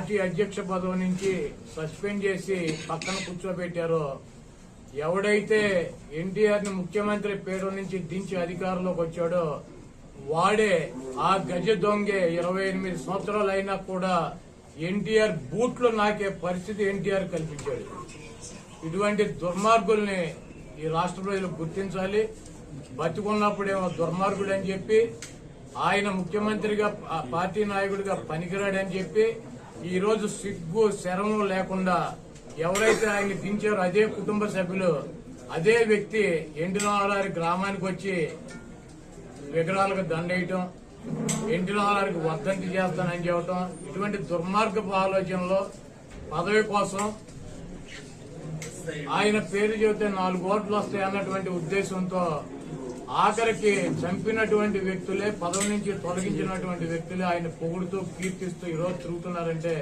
Party అధ్యక్ష పదవి నుంచి సస్పెండ్ చేసి పక్కన కూర్చోబెట్టారో, ఎవడైతే ఎన్టీఆర్ ని ముఖ్యమంత్రి పీఠం నుంచి దించి అధికారంలోకి వచ్చాడో వాడే ఆ గజ దొంగే 28 సంవత్సరాలు అయినా కూడా ఎన్టీఆర్ బూట్లు నాకే పరిస్థితి ఎన్టీఆర్ కల్పించాడు. ఇటువంటి దుర్మార్గుల్ని ఈ రాష్ట్ర ప్రజలు గుర్తించాలి. బతికున్నప్పుడేమో దుర్మార్గుడు అని చెప్పి, ఆయన ముఖ్యమంత్రిగా పార్టీ నాయకుడిగా పనికిరాడని చెప్పి, ఈ రోజు సిగ్గు శరము లేకుండా ఎవరైతే ఆయన దించారో అదే కుటుంబ సభ్యులు, అదే వ్యక్తి ఎండినవారి గ్రామానికి వచ్చి విగ్రహాలకు దండేయటం, ఎండినవారికి వర్ధంతి చేస్తానని చెప్పటం, ఇటువంటి దుర్మార్గపు ఆలోచనలో పదవి కోసం ఆయన పేరు చెబితే 4 ఓట్లు వస్తాయి అన్నటువంటి ఉద్దేశంతో ఆఖరికి చంపినటువంటి వ్యక్తులే, పదవి నుంచి తొలగించినటువంటి వ్యక్తులే ఆయన పొగుడుతూ కీర్తిస్తూ ఈరోజు తిరుగుతున్నారంటే